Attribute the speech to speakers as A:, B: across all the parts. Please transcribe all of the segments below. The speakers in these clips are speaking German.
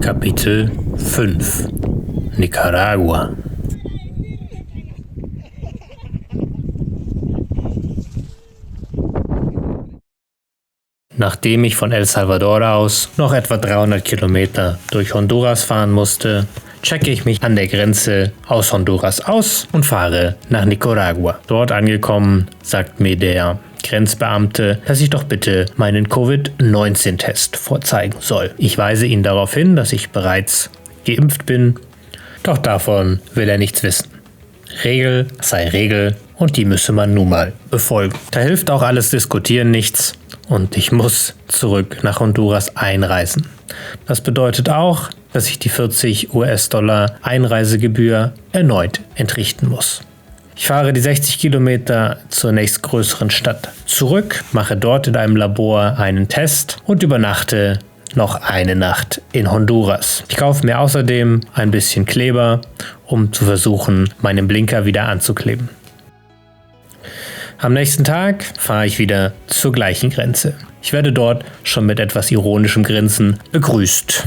A: Kapitel 5 Nicaragua. Nachdem ich von El Salvador aus noch etwa 300 Kilometer durch Honduras fahren musste, checke ich mich an der Grenze aus Honduras aus und fahre nach Nicaragua. Dort angekommen, sagt mir der Grenzbeamte, dass ich doch bitte meinen Covid-19-Test vorzeigen soll. Ich weise ihn darauf hin, dass ich bereits geimpft bin, doch davon will er nichts wissen. Regel sei Regel und die müsse man nun mal befolgen. Da hilft auch alles Diskutieren nichts und ich muss zurück nach Honduras einreisen. Das bedeutet auch, dass ich die 40 US-Dollar Einreisegebühr erneut entrichten muss. Ich fahre die 60 Kilometer zur nächstgrößeren Stadt zurück, mache dort in einem Labor einen Test und übernachte noch eine Nacht in Honduras. Ich kaufe mir außerdem ein bisschen Kleber, um zu versuchen, meinen Blinker wieder anzukleben. Am nächsten Tag fahre ich wieder zur gleichen Grenze. Ich werde dort schon mit etwas ironischem Grinsen begrüßt.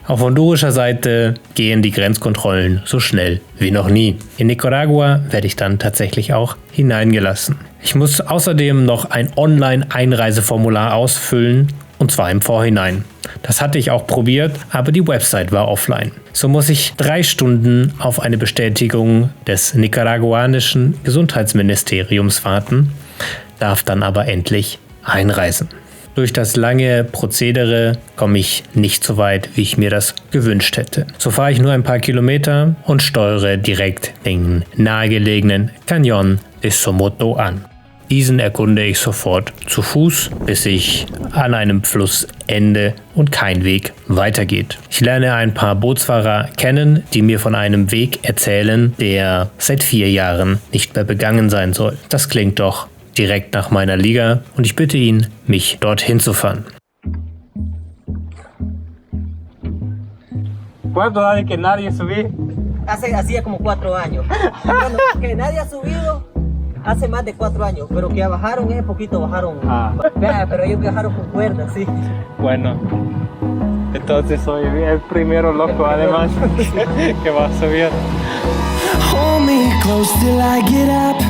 A: Auf hondurischer Seite gehen die Grenzkontrollen so schnell wie noch nie. In Nicaragua werde ich dann tatsächlich auch hineingelassen. Ich muss außerdem noch ein Online-Einreiseformular ausfüllen, und zwar im Vorhinein. Das hatte ich auch probiert, aber die Website war offline. So muss ich 3 Stunden auf eine Bestätigung des nicaraguanischen Gesundheitsministeriums warten, darf dann aber endlich einreisen. Durch das lange Prozedere komme ich nicht so weit, wie ich mir das gewünscht hätte. So fahre ich nur ein paar Kilometer und steuere direkt den nahegelegenen Cañón de Somoto an. Diesen erkunde ich sofort zu Fuß, bis ich an einem Fluss ende und kein Weg weitergeht. Ich lerne ein paar Bootsfahrer kennen, die mir von einem Weg erzählen, der seit 4 Jahren nicht mehr begangen sein soll. Das klingt doch direkt nach meiner Liga und ich bitte ihn, mich dorthin zu fahren.
B: ¿Cuánto da de que nadie subí?
C: Hacía como 4 años. Bueno, que nadie ha subido hace más de 4 años, pero que bajaron poquito, bajaron. Pero ellos bajaron con cuerdas, sí.
B: Bueno, entonces soy el primero loco además que va a subir.
D: Hold me close till I get up.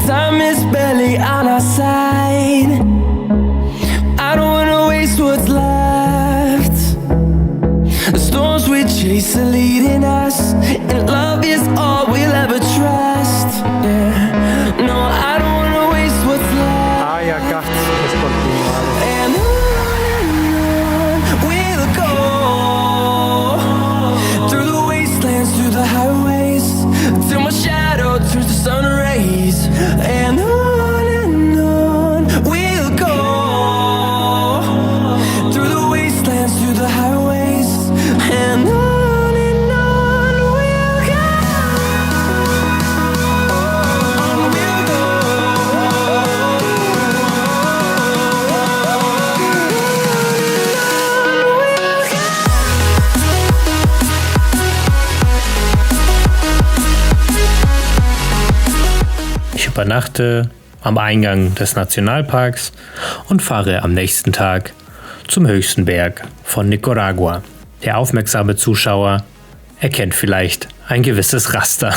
D: Time is barely on our side. I don't wanna waste what's left. The storms we chase are leading us, and love is all we'll ever trust. Yeah. No, I don't wanna waste what's left.
B: Ay, acá es continuado.
D: And on we'll go, through the wastelands, through the highways, till my shadow turns to sun rays. And on we'll go, through the wastelands, through the highways, and on we'll go, we'll go.
A: Ich übernachte am Eingang des Nationalparks und fahre am nächsten Tag zum höchsten Berg von Nicaragua. Der aufmerksame Zuschauer erkennt vielleicht ein gewisses Raster.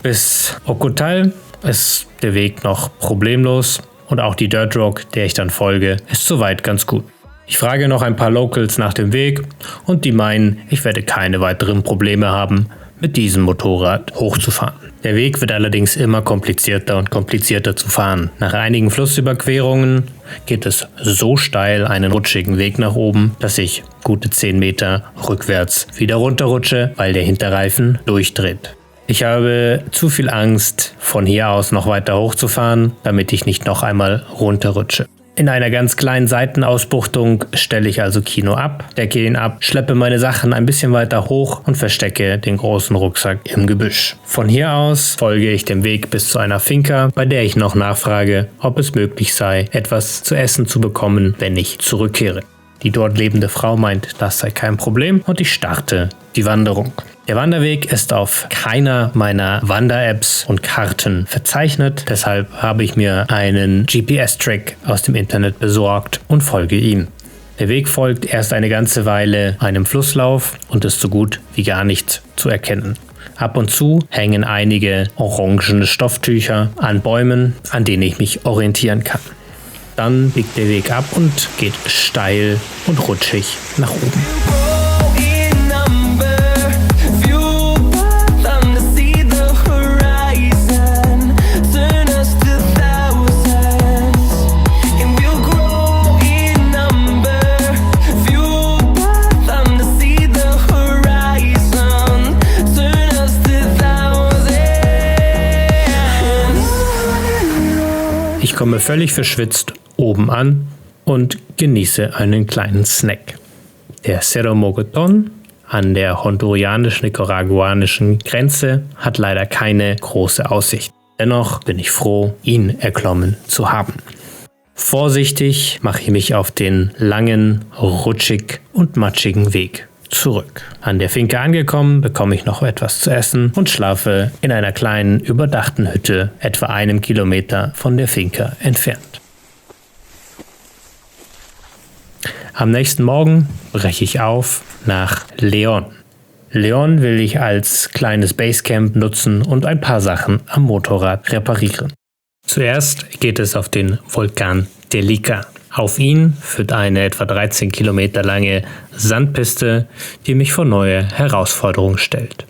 A: Bis Ocotal ist der Weg noch problemlos und auch die Dirt Road, der ich dann folge, ist soweit ganz gut. Ich frage noch ein paar Locals nach dem Weg und die meinen, ich werde keine weiteren Probleme haben, mit diesem Motorrad hochzufahren. Der Weg wird allerdings immer komplizierter und komplizierter zu fahren. Nach einigen Flussüberquerungen geht es so steil einen rutschigen Weg nach oben, dass ich gute 10 Meter rückwärts wieder runterrutsche, weil der Hinterreifen durchdreht. Ich habe zu viel Angst, von hier aus noch weiter hochzufahren, damit ich nicht noch einmal runterrutsche. In einer ganz kleinen Seitenausbuchtung stelle ich also Kino ab, decke ihn ab, schleppe meine Sachen ein bisschen weiter hoch und verstecke den großen Rucksack im Gebüsch. Von hier aus folge ich dem Weg bis zu einer Finca, bei der ich noch nachfrage, ob es möglich sei, etwas zu essen zu bekommen, wenn ich zurückkehre. Die dort lebende Frau meint, das sei kein Problem und ich starte die Wanderung. Der Wanderweg ist auf keiner meiner Wander-Apps und Karten verzeichnet, deshalb habe ich mir einen GPS-Track aus dem Internet besorgt und folge ihm. Der Weg folgt erst eine ganze Weile einem Flusslauf und ist so gut wie gar nicht zu erkennen. Ab und zu hängen einige orangene Stofftücher an Bäumen, an denen ich mich orientieren kann. Dann biegt der Weg ab und geht steil und rutschig nach oben. Ich komme völlig verschwitzt oben an und genieße einen kleinen Snack. Der Cerro Mogollón an der hondurianisch-nicaraguanischen Grenze hat leider keine große Aussicht. Dennoch bin ich froh, ihn erklommen zu haben. Vorsichtig mache ich mich auf den langen, rutschig und matschigen Weg zurück. An der Finca angekommen, bekomme ich noch etwas zu essen und schlafe in einer kleinen, überdachten Hütte, etwa 1 Kilometer von der Finca entfernt. Am nächsten Morgen breche ich auf nach León. León will ich als kleines Basecamp nutzen und ein paar Sachen am Motorrad reparieren. Zuerst geht es auf den Volcán Tellica. Auf ihn führt eine etwa 13 Kilometer lange Sandpiste, die mich vor neue Herausforderungen stellt.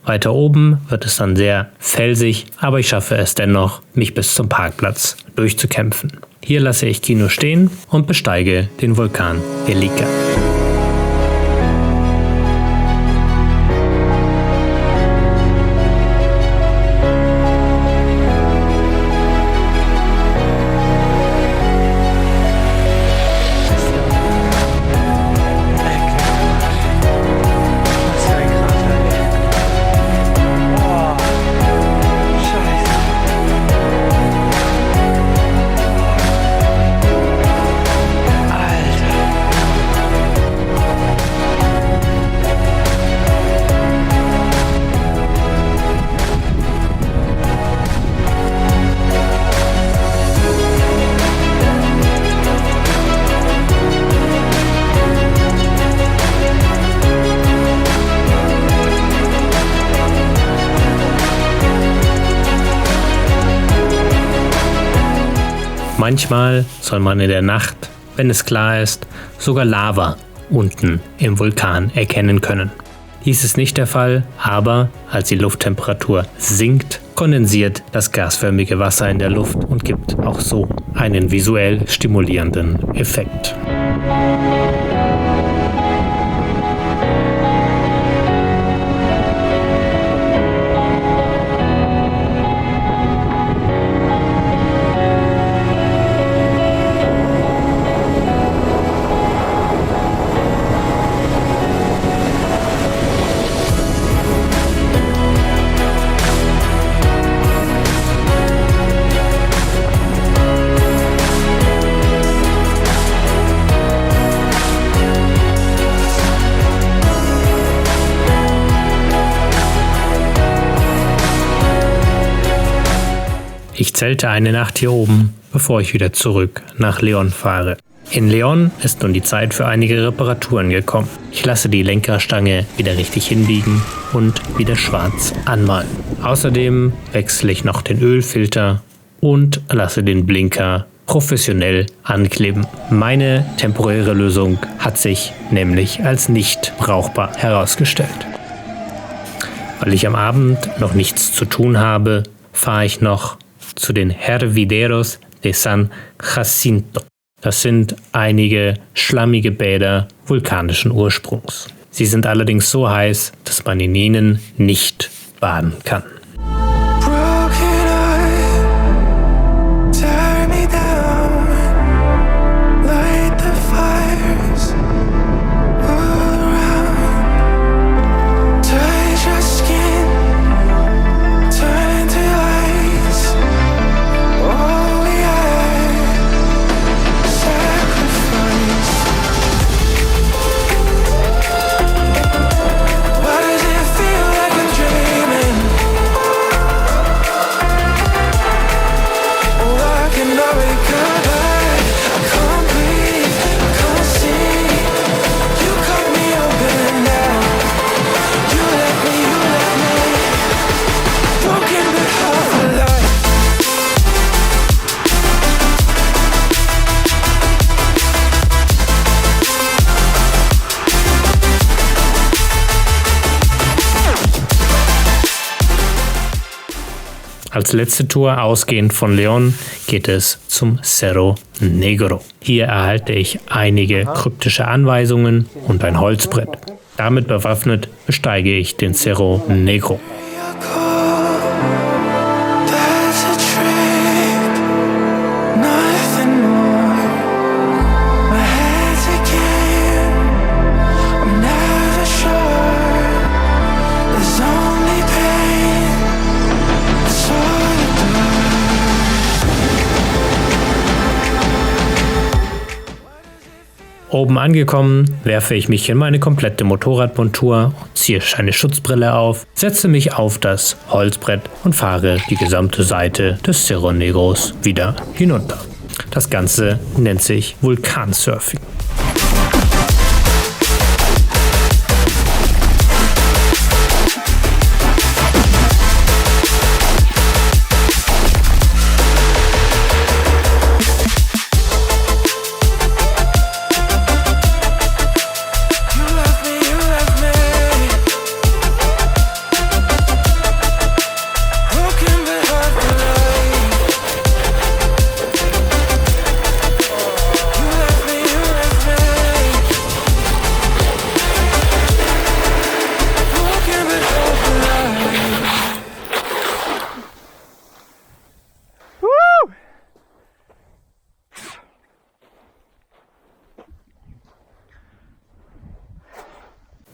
A: Weiter oben wird es dann sehr felsig, aber ich schaffe es dennoch, mich bis zum Parkplatz durchzukämpfen. Hier lasse ich Kino stehen und besteige den Volcán Tellica. Manchmal soll man in der Nacht, wenn es klar ist, sogar Lava unten im Vulkan erkennen können. Dies ist nicht der Fall, aber als die Lufttemperatur sinkt, kondensiert das gasförmige Wasser in der Luft und gibt auch so einen visuell stimulierenden Effekt. Ich zelte eine Nacht hier oben, bevor ich wieder zurück nach León fahre. In León ist nun die Zeit für einige Reparaturen gekommen. Ich lasse die Lenkerstange wieder richtig hinbiegen und wieder schwarz anmalen. Außerdem wechsle ich noch den Ölfilter und lasse den Blinker professionell ankleben. Meine temporäre Lösung hat sich nämlich als nicht brauchbar herausgestellt. Weil ich am Abend noch nichts zu tun habe, fahre ich noch zu den Hervideros de San Jacinto. Das sind einige schlammige Bäder vulkanischen Ursprungs. Sie sind allerdings so heiß, dass man in ihnen nicht baden kann. Als letzte Tour, ausgehend von León, geht es zum Cerro Negro. Hier erhalte ich einige kryptische Anweisungen und ein Holzbrett. Damit bewaffnet besteige ich den Cerro Negro. Oben angekommen, werfe ich mich in meine komplette Motorradmontur, ziehe eine Schutzbrille auf, setze mich auf das Holzbrett und fahre die gesamte Seite des Cerro Negros wieder hinunter. Das Ganze nennt sich Vulkansurfing.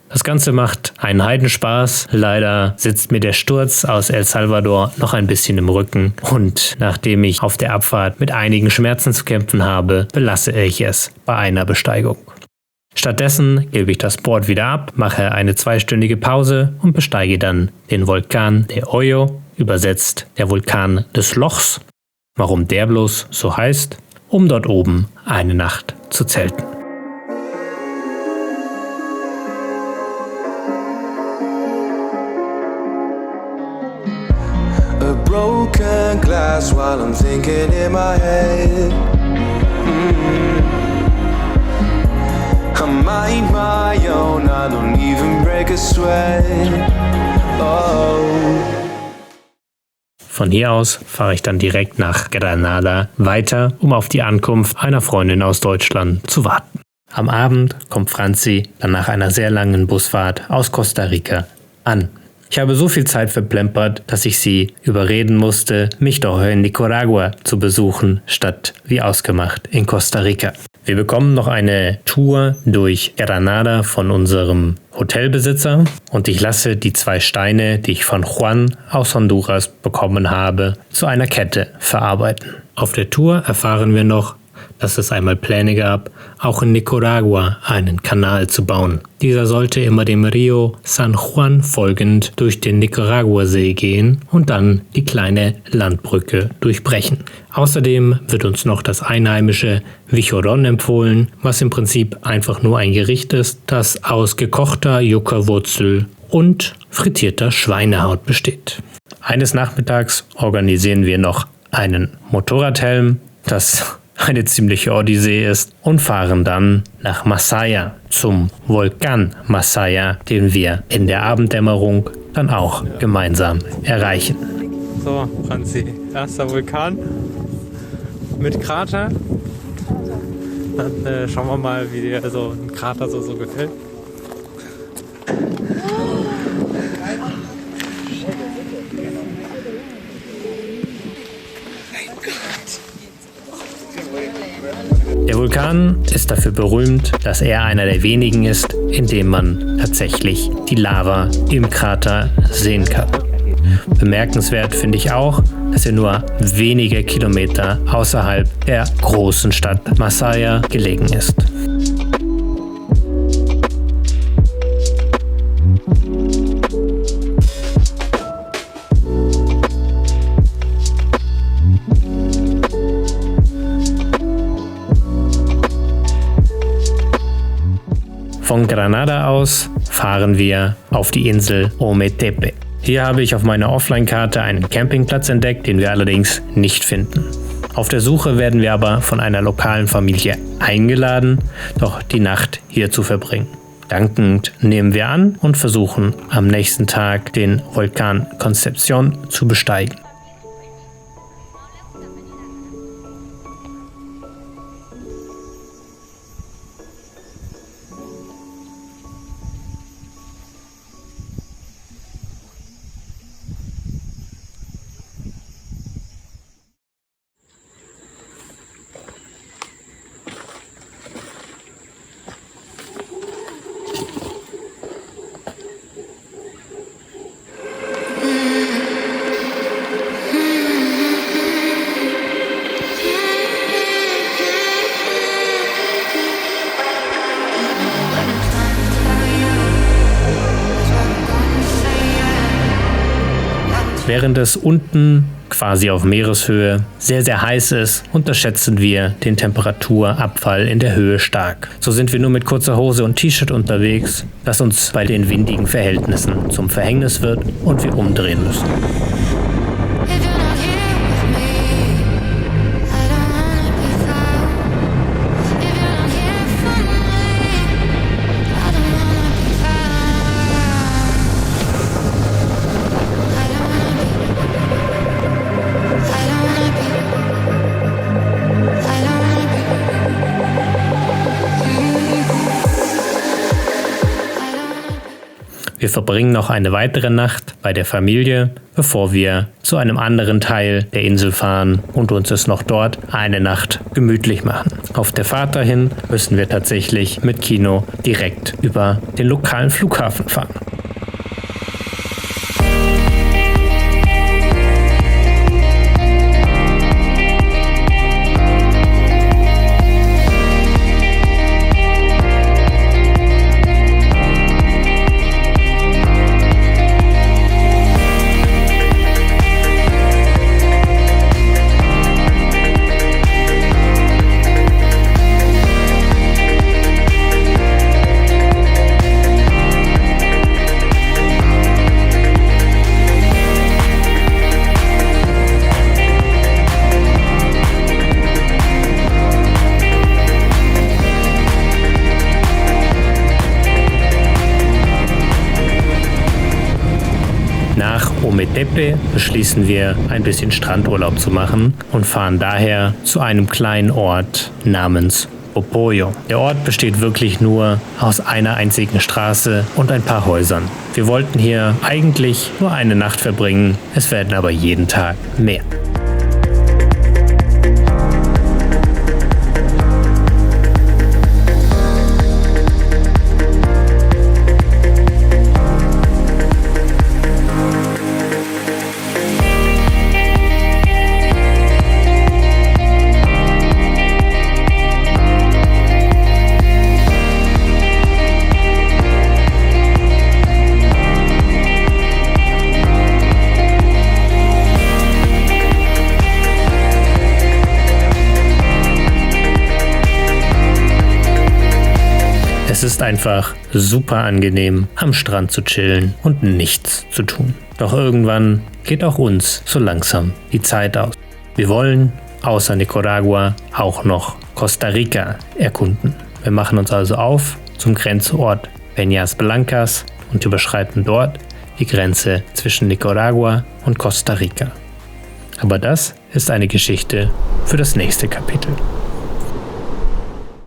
A: Das Ganze macht einen Heidenspaß. Leider sitzt mir der Sturz aus El Salvador noch ein bisschen im Rücken. Und nachdem ich auf der Abfahrt mit einigen Schmerzen zu kämpfen habe, belasse ich es bei einer Besteigung. Stattdessen gebe ich das Board wieder ab, mache eine 2-stündige Pause und besteige dann den Vulkan de Hoyo, übersetzt der Vulkan des Lochs. Warum der bloß so heißt? Um dort oben eine Nacht zu zelten.
D: Broken glass while I'm thinking in my head. I mind my own, I don't even break a sweat. Oh.
A: Von hier aus fahre ich dann direkt nach Granada weiter, um auf die Ankunft einer Freundin aus Deutschland zu warten. Am Abend kommt Franzi dann nach einer sehr langen Busfahrt aus Costa Rica an. Ich habe so viel Zeit verplempert, dass ich sie überreden musste, mich doch in Nicaragua zu besuchen, statt wie ausgemacht in Costa Rica. Wir bekommen noch eine Tour durch Granada von unserem Hotelbesitzer und ich lasse die 2 Steine, die ich von Juan aus Honduras bekommen habe, zu einer Kette verarbeiten. Auf der Tour erfahren wir noch, dass es einmal Pläne gab, auch in Nicaragua einen Kanal zu bauen. Dieser sollte immer dem Rio San Juan folgend durch den Nicaragua-See gehen und dann die kleine Landbrücke durchbrechen. Außerdem wird uns noch das einheimische Vichorón empfohlen, was im Prinzip einfach nur ein Gericht ist, das aus gekochter Yucca-Wurzel und frittierter Schweinehaut besteht. Eines Nachmittags organisieren wir noch einen Motorradhelm, das eine ziemliche Odyssee ist, und fahren dann nach Masaya zum Vulkan Masaya, den wir in der Abenddämmerung dann auch gemeinsam erreichen.
B: So, Franzi, erster Vulkan mit Krater. Dann schauen wir mal, wie dir so ein Krater so gefällt.
A: Der Vulkan ist dafür berühmt, dass er einer der wenigen ist, in dem man tatsächlich die Lava im Krater sehen kann. Bemerkenswert finde ich auch, dass er nur wenige Kilometer außerhalb der großen Stadt Masaya gelegen ist. Von Granada aus fahren wir auf die Insel Ometepe. Hier habe ich auf meiner Offline-Karte einen Campingplatz entdeckt, den wir allerdings nicht finden. Auf der Suche werden wir aber von einer lokalen Familie eingeladen, doch die Nacht hier zu verbringen. Dankend nehmen wir an und versuchen am nächsten Tag den Vulkan Concepción zu besteigen. Während es unten, quasi auf Meereshöhe, sehr, sehr heiß ist, unterschätzen wir den Temperaturabfall in der Höhe stark. So sind wir nur mit kurzer Hose und T-Shirt unterwegs, das uns bei den windigen Verhältnissen zum Verhängnis wird und wir umdrehen müssen. Wir verbringen noch eine weitere Nacht bei der Familie, bevor wir zu einem anderen Teil der Insel fahren und uns es noch dort eine Nacht gemütlich machen. Auf der Fahrt dahin müssen wir tatsächlich mit Kino direkt über den lokalen Flughafen fahren. Nach Ometepe beschließen wir, ein bisschen Strandurlaub zu machen und fahren daher zu einem kleinen Ort namens Popoyo. Der Ort besteht wirklich nur aus einer einzigen Straße und ein paar Häusern. Wir wollten hier eigentlich nur eine Nacht verbringen, es werden aber jeden Tag mehr. Es ist einfach super angenehm, am Strand zu chillen und nichts zu tun. Doch irgendwann geht auch uns so langsam die Zeit aus. Wir wollen außer Nicaragua auch noch Costa Rica erkunden. Wir machen uns also auf zum Grenzort Peñas Blancas und überschreiten dort die Grenze zwischen Nicaragua und Costa Rica. Aber das ist eine Geschichte für das nächste Kapitel.